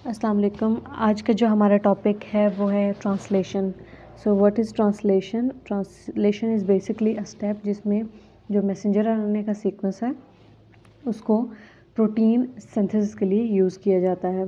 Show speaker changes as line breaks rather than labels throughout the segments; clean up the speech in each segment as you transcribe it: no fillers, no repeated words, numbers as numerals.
अस्सलाम वालेकुम। आज का जो हमारा टॉपिक है वो है translation. So what is translation? Translation is basically a step जिसमें जो मैसेंजर आरएनए का सीक्वेंस है उसको प्रोटीन सिंथेसिस के लिए यूज़ किया जाता है।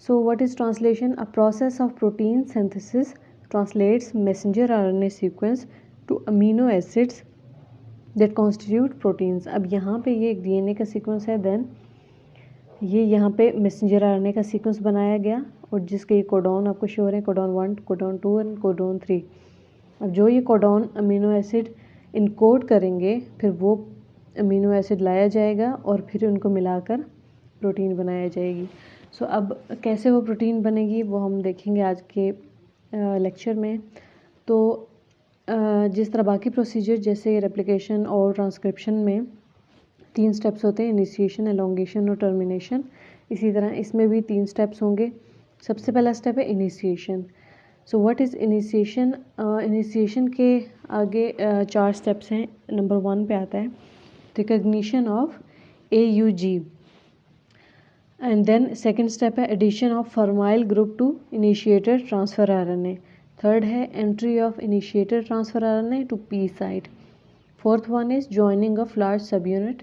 So what is translation? A process of protein synthesis translates messenger RNA sequence to amino acids that constitute proteins. अब यहाँ पे ये एक डीएनए का सीक्वेंस है, देन ये यहाँ पे मैसेंजर आरएनए का सीक्वेंस बनाया गया और जिसके ये कोडॉन आपको शो हो रहे हैं, कोडॉन 1, कोडॉन 2 एंड कोडॉन 3। अब जो ये कोडॉन अमीनो एसिड इनकोड करेंगे फिर वो अमीनो एसिड लाया जाएगा और फिर उनको मिलाकर प्रोटीन बनाया जाएगी। सो अब कैसे वो प्रोटीन बनेगी वो हम देखेंगे आज के लेक्चर में। तो जिस तरह बाकी प्रोसीजर जैसे रेप्लिकेशन और ट्रांसक्रिप्शन में 3 स्टेप्स होते हैं, इनिशिएशन, एलोंगेशन और टर्मिनेशन, इसी तरह इसमें भी 3 स्टेप्स होंगे। सबसे पहला स्टेप है initiation. So what is initiation? Initiation के आगे 4 स्टेप्स हैं। नंबर 1 पे आता है recognition of AUG and then second step है addition of formyl group to initiator transfer RNA. Third है entry of initiator transfer RNA to P site. Fourth one is joining of large subunit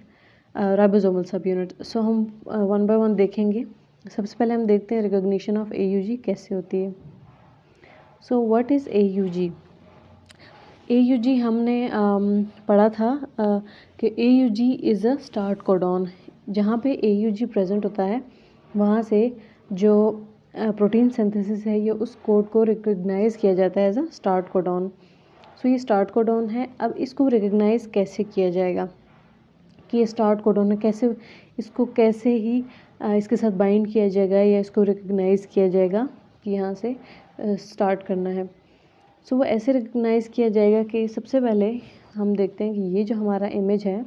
ribosomal subunit. So हम 1 bye 1 देखेंगे। सबसे पहले हम देखते हैं recognition of AUG कैसे होती है। So what is AUG? AUG हमने पढ़ा था कि AUG is a start codon. जहाँ पे AUG प्रेजेंट होता है वहाँ से जो प्रोटीन सिंथेसिस है ये उस कोड को रिकग्नाइज़ किया जाता है एज अ स्टार्ट कोडॉन। सो ये स्टार्ट कोडॉन है। अब इसको रिकग्नाइज़ कैसे किया जाएगा कि ये स्टार्ट कोडॉन है, कैसे इसको कैसे ही इसके साथ बाइंड किया जाएगा या इसको रिकग्नाइज़ किया जाएगा कि यहाँ से स्टार्ट करना है। सो वो ऐसे रिकग्नाइज़ किया जाएगा कि सबसे पहले हम देखते हैं कि ये जो हमारा इमेज है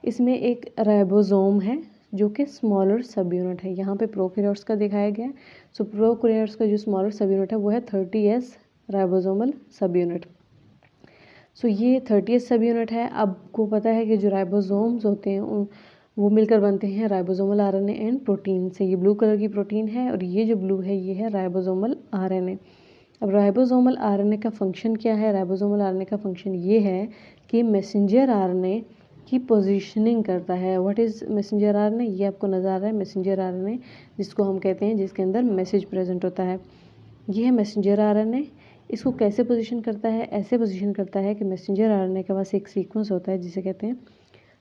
इसमें एक राइबोसोम है जो कि स्मॉलर सब यूनिट है। यहाँ पे प्रोकैरियोट्स का दिखाया गया है। सो प्रोकैरियोट्स का जो स्मॉलर सब यूनिट है वो है 30S राइबोसोमल सब यूनिट। सो ये 30th सब यूनिट है। आपको पता है कि जो राइबोसोम्स होते हैं वो मिलकर बनते हैं राइबोसोमल आरएनए एंड प्रोटीन से। ये ब्लू कलर की प्रोटीन है और ये जो ब्लू है ये है राइबोसोमल आरएनए। अब राइबोसोमल आरएनए का फंक्शन क्या है? राइबोसोमल आरएनए का फंक्शन ये है कि मैसेंजर आरएनए की पोजीशनिंग करता है। What is messenger RNA? ये आपको नज़र आ रहा है मैसेंजर आरएनए, जिसको हम कहते हैं जिसके अंदर मैसेज प्रेजेंट होता है। ये है मैसेंजर आरएनए। इसको कैसे पोजीशन करता है? ऐसे पोजीशन करता है कि मैसेंजर आरएनए के पास एक सीक्वेंस होता है जिसे कहते हैं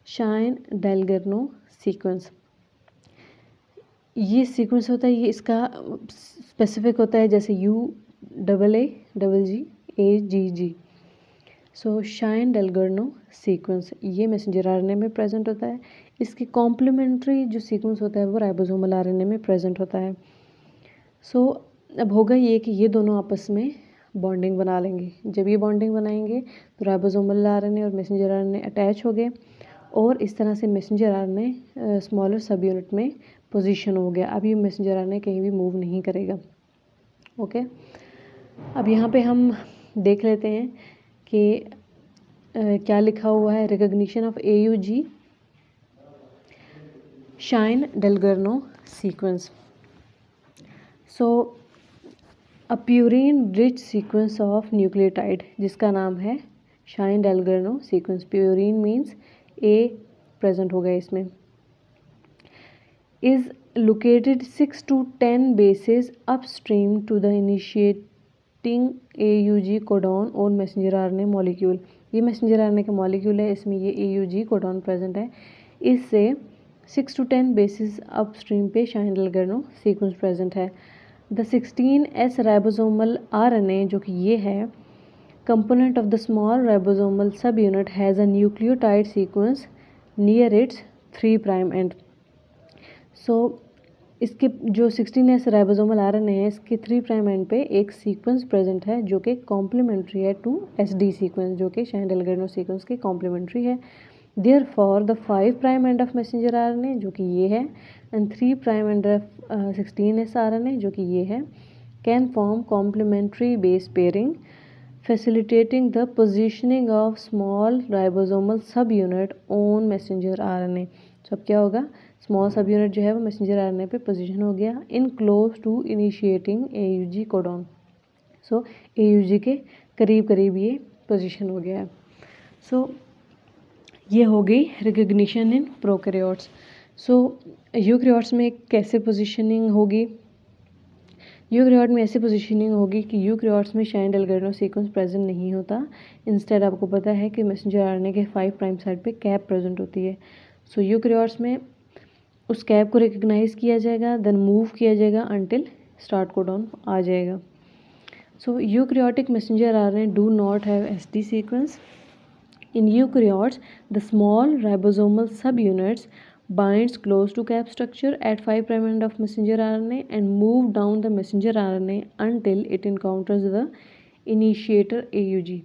शाइन डेलगर्नो सीक्वेंस। ये सीक्वेंस होता है, ये इसका स्पेसिफिक होता है जैसे UAAGG। सो शाइन डेलगर्नो सीक्वेंस ये मैसेंजर आरएनए में प्रेजेंट होता है। इसके कॉम्प्लीमेंट्री जो सीक्वेंस होता है वो राइबोसोमल आरएनए में प्रेजेंट होता है। सो अब होगा ये कि ये दोनों आपस में बॉन्डिंग बना लेंगे। जब ये बॉन्डिंग बनाएंगे तो राइबोसोमल आरएनए और मैसेंजर आरएनए अटैच हो गए और इस तरह से मैसेंजर आरएनए स्मॉलर सब यूनिट में पोजीशन हो गया। अब ये मैसेंजर आरएनए कहीं भी मूव नहीं करेगा। ओके, अब यहाँ पे हम देख लेते हैं कि क्या लिखा हुआ है। Recognition of AUG Shine Dalgarno sequence. So a purine rich sequence of nucleotide जिसका नाम है Shine Dalgarno sequence. Purine means A present होगा इसमें। Is located 6 to 10 bases upstream to the initiating AUG codon और मैसेंजर आरएनए मॉलिक्यूल। ये messenger RNA का molecule है, इसमें ये AUG कोडॉन प्रेजेंट है। इससे 6 to 10 bases अपस्ट्रीम पे शाइन डेलगर्नो सीक्वेंस प्रेजेंट है। द 16S राइबोसोमल आरएनए जो कि ये है component of the small ribosomal subunit has a nucleotide sequence near its 3' end. सो इसके जो 16S राइबोसोमल आरएनए है इसके 3' एंड पे एक सीक्वेंस प्रेजेंट है जो कि कॉम्प्लीमेंट्री है टू SD सीक्वेंस जो कि शाइन डेलगर्नो सीक्वेंस के कॉम्प्लीमेंट्री है। Therefore the 5' end of messenger RNA जो कि ये है and 3' end of 16S RNA जो कि ये है can form complementary base pairing facilitating the positioning of small ribosomal subunit on messenger RNA. सो अब क्या होगा, स्मॉल सब यूनिट जो है वो मैसेंजर आरएनए पे पोजीशन हो गया in close to initiating AUG codon. So AUG के करीब करीब ये पोजीशन हो गया है। सो ये हो गई recognition in prokaryotes. So eukaryotes में कैसे पोजीशनिंग होगी, यूकैरियोट में ऐसी पोजीशनिंग होगी कि यूकैरियोट्स में शाइन डेलगार्डिनो सीक्वेंस प्रेजेंट नहीं होता। इंस्टेड आपको पता है कि मैसेंजर आरएनए के 5 प्राइम साइड पे कैप प्रेजेंट होती है। सो यूकैरियोट्स में उस कैप को रिकग्नाइज किया जाएगा, देन मूव किया जाएगा अंटिल स्टार्ट कोडॉन आ जाएगा। So eukaryotic messenger RNA do not have SD sequence. In eukaryotes, the small ribosomal subunits binds close to cap structure at 5 prime end of messenger RNA and move down the messenger RNA until it encounters the initiator AUG.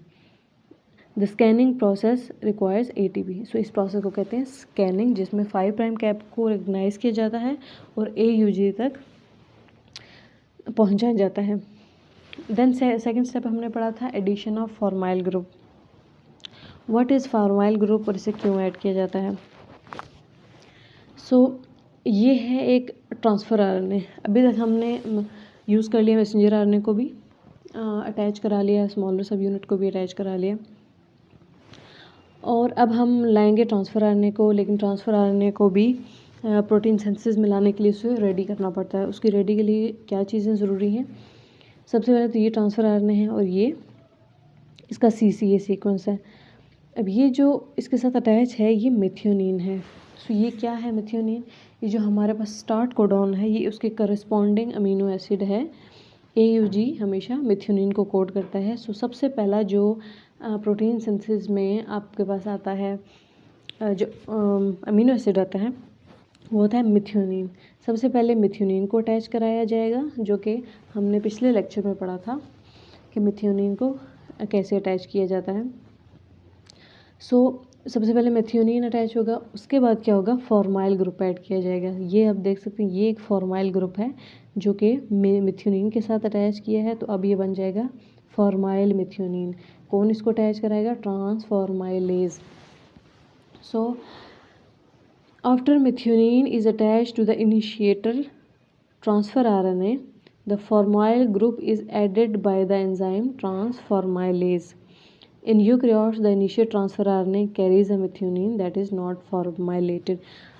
The scanning process requires ATP. So इस process को कहते हैं scanning, जिसमें 5 prime cap को recognise किया जाता है और AUG तक पहुंचाया जाता है। देन सेकेंड स्टेप हमने पढ़ा था addition of formyl group. What is formyl group और इसे क्यों ऐड किया जाता है। सो ये है एक ट्रांसफ़र आरएनए। अभी तक हमने यूज़ कर लिया मैसेंजर आरएनए को भी अटैच करा लिया, स्मॉलर सब यूनिट को भी अटैच करा लिया, और अब हम लाएंगे ट्रांसफ़र आरएनए को। लेकिन ट्रांसफ़र आरएनए को भी प्रोटीन सिंथेसिस में लाने के लिए उसे रेडी करना पड़ता है। उसकी रेडी के लिए क्या चीज़ें ज़रूरी हैं। सबसे पहले तो ये ट्रांसफ़र आरएनए है और ये इसका CCA सीक्वेंस है। अब ये जो इसके साथ अटैच है ये मिथियोनिन है। सो ये क्या है मिथियोनिन, ये जो हमारे पास स्टार्ट कोडॉन है ये उसके करस्पॉन्डिंग अमीनो एसिड है। AUG हमेशा मिथियोनिन को कोड करता है। सो सबसे पहला जो प्रोटीन सिंथेसिस में आपके पास आता है जो अमीनो एसिड आता है वो होता है मिथियोनिन। सबसे पहले मिथियोनिन को अटैच कराया जाएगा, जो कि हमने पिछले लेक्चर में पढ़ा था कि मिथियोनिन को कैसे अटैच किया जाता है। सो सबसे पहले मेथियोनिन अटैच होगा, उसके बाद क्या होगा, फॉर्माइल ग्रुप ऐड किया जाएगा। ये आप देख सकते हैं ये एक फॉर्माइल ग्रुप है जो कि मिथियोनिन के साथ अटैच किया है, तो अब ये बन जाएगा फॉर्माइल मिथियोनिन। कौन इसको अटैच कराएगा, transformylase. So after methionine is attach to the initiator transfer RNA, the formyl group is added by the enzyme transformylase. In eukaryotes, the initial transfer RNA carries a methionine that is not formilated.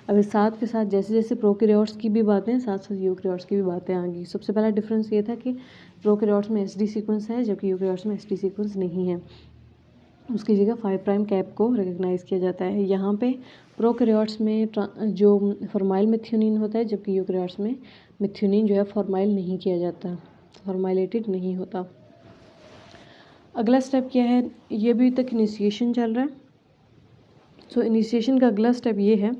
अब इस साथ के साथ जैसे जैसे prokaryotes की भी बातें साथ साथ यूकैरियोट्स की भी बातें आ गई। सबसे पहला डिफरेंस ये था कि प्रोकैरियोट्स में SD सीक्वेंस है जबकि यूकैरियोट्स में SD सीक्वेंस नहीं है। उसकी जगह 5 प्राइम कैप को रिकग्नाइज किया जाता है। यहाँ पे प्रोकैरियोट्स में जो फॉर्माइल मिथियोनिन होता है जबकि यूकैरियोट्स में मिथियोनिन जो है फॉर्माइल नहीं किया जाता, फॉर्माइलेटेड नहीं होता। अगला स्टेप क्या है, ये अभी तक इनिशिएशन चल रहा है। सो इनिशिएशन का अगला स्टेप ये है,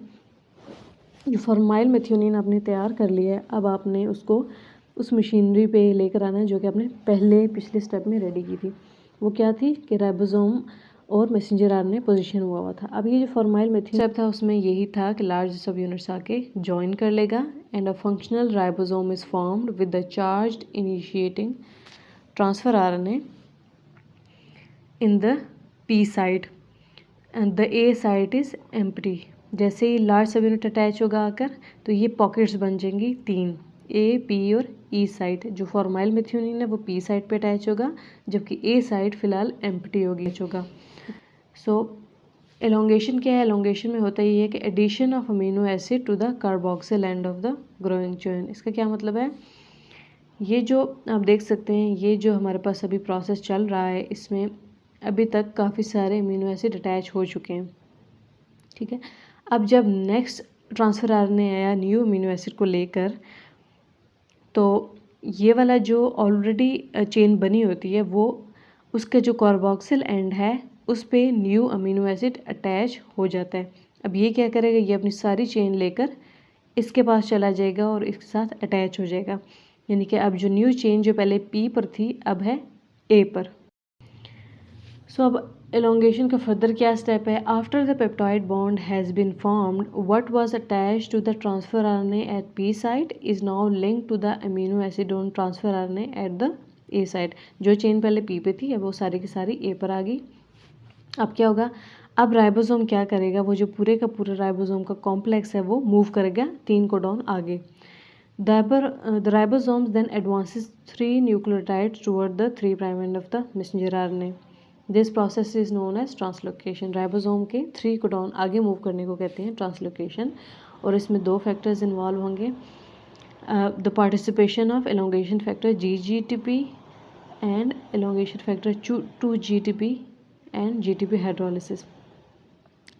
जो फॉर्माइल मेथियोनिन आपने तैयार कर लिया है, अब आपने उसको उस मशीनरी पे लेकर आना है जो कि आपने पिछले स्टेप में रेडी की थी। वो क्या थी कि राइबोसोम और मैसेंजर आरएनए पोजीशन हुआ था। अब ये जो फॉर्माइल मेथियोनिन स्टेप था उसमें यही था कि लार्ज सब यूनिट्स आके ज्वाइन कर लेगा and a functional ribosome is formed with the charged initiating transfer RNA in the P site and the A site is empty। जैसे ही लार्ज सब यूनिट अटैच होगा आकर तो ये पॉकेट्स बन जाएंगी 3, A, P और E साइट। जो फॉर्माइल मेथियोनिन है वो P साइट पे अटैच होगा जबकि A साइट फिलहाल एम्प्टी होगा। सो एलोंगेशन क्या है, एलोंगेशन में होता ये है कि addition of amino acid to the carboxyl end of the growing chain. इसका क्या मतलब है, ये जो आप देख सकते हैं ये जो हमारे पास अभी प्रोसेस चल रहा है इसमें अभी तक काफ़ी सारे अमीनो एसिड अटैच हो चुके हैं, ठीक है। अब जब नेक्स्ट ट्रांसफ़र RNA आया न्यू अमीनो एसिड को लेकर, तो ये वाला जो ऑलरेडी चेन बनी होती है वो उसका जो कार्बोक्सिल एंड है उस पे न्यू अमीनो एसिड अटैच हो जाता है। अब ये क्या करेगा, ये अपनी सारी चेन लेकर इसके पास चला जाएगा और इसके साथ अटैच हो जाएगा। यानी कि अब जो न्यू चेन जो पहले P पर थी अब है A पर। सो अब एलोंगेशन का फर्दर क्या स्टेप है, after the peptide bond has been formed what was attached to the transfer RNA at P site is now linked to the amino acid on transfer RNA at the A site. जो chain पहले P पे थी अब वो सारी की सारी A पर आ गई। अब क्या होगा, अब राइबोसोम क्या करेगा, वो जो पूरे का पूरा राइबोसोम का कॉम्प्लेक्स है वो मूव करेगा 3 कोडॉन आगे. The ribosomes then advances 3 nucleotides toward the 3' end of the messenger RNA. This process is known as translocation. Ribosome के 3 कोडॉन आगे मूव करने को कहते हैं ट्रांसलोकेशन. और इसमें 2 फैक्टर्स इन्वॉल्व होंगे. The participation of elongation factor GGTP and elongation factor 2GTP and GTP hydrolysis.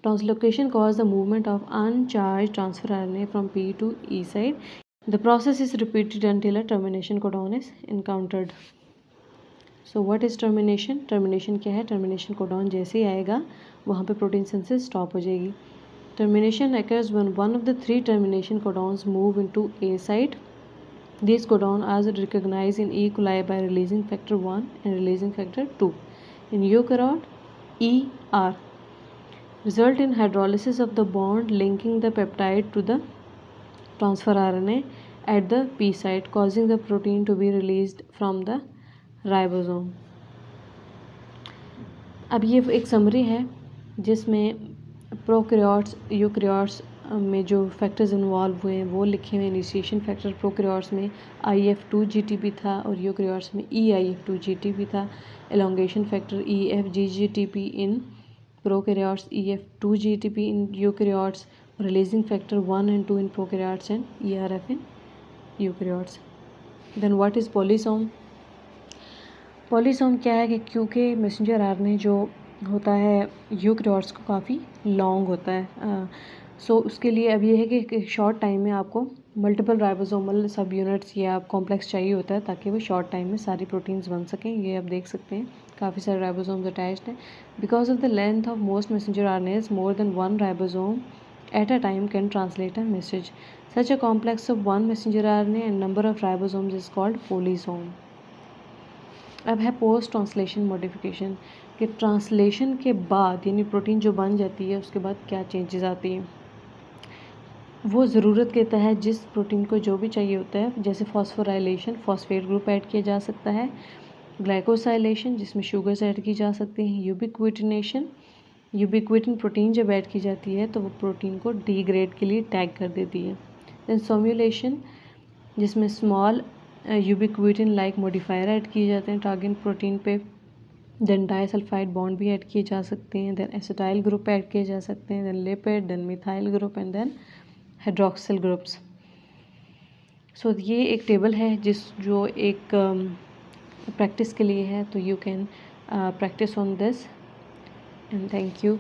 Translocation causes the movement of uncharged transfer RNA from P to E side. The process is repeated until a termination codon is encountered. So what is termination? Termination क्या है? Termination codon जैसे ही आएगा वहाँ पे protein synthesis stop हो जाएगी. Termination occurs when one of the 3 termination codons move into A site. These codons are recognized in E. coli by releasing factor 1 and releasing factor 2. In eukaryote, E, R result in hydrolysis of the bond linking the peptide to the transfer RNA at the P site, causing the protein to be released from the ribosome. अब ये एक summary है जिसमें prokaryotes eukaryotes में जो factors involve हुए हैं वो लिखे हुए. इनिशिएशन फैक्टर प्रोकैरियोट्स में IF2GTP था और यूकैरियोट्स में EIF2GTP था. Elongation factor EFGGTP in prokaryotes, EF2GTP in eukaryotes, releasing factor 1 and 2 in prokaryotes and ERF in eukaryotes. Then what is polysome? Polysome क्या है कि क्योंकि मैसेंजर आरएनए जो होता है यूकैरियोट्स को काफ़ी लॉन्ग होता है, सो उसके लिए अब ये है कि शॉर्ट टाइम में आपको मल्टीपल राइबोसोमल सब यूनिट्स या कॉम्प्लेक्स चाहिए होता है ताकि वो शॉर्ट टाइम में सारी प्रोटीन्स बन सकें. ये आप देख सकते हैं काफ़ी सारे राइबोसोम्स अटैच्ड हैं. Because of the length of most messenger RNase, more than 1 ribosome at a time can translate a message. Such a complex of 1 messenger RNA and number of ribosomes is called polysome. अब है post translation modification कि translation के बाद यानी protein जो बन जाती है उसके बाद क्या चेंजेस आती हैं. वो ज़रूरत के तहत जिस प्रोटीन को जो भी चाहिए होता है, जैसे फॉस्फोराइलेशन, फॉस्फेट ग्रुप ऐड किया जा सकता है. ग्लाइकोसाइलेशन जिसमें शुगर्स ऐड की जा सकती हैं. यूबिक्विटिनेशन, यूबिक्विटिन प्रोटीन जब ऐड की जाती है तो वो प्रोटीन को डिग्रेड के लिए टैग कर देती है. देन सोम्युलेशन जिसमें स्मॉल यूबिक्विटिन लाइक मॉडिफायर ऐड किए जाते हैं टारगेट प्रोटीन पे. देन डाइसल्फाइड बॉन्ड भी ऐड किए जा सकते हैं. देन एसिटाइल ग्रुप ऐड किए जा सकते हैं. Then lipid, then methyl group and then hydroxyl groups. So ये एक टेबल है जो एक प्रैक्टिस के लिए है, तो you can practice on this and thank you.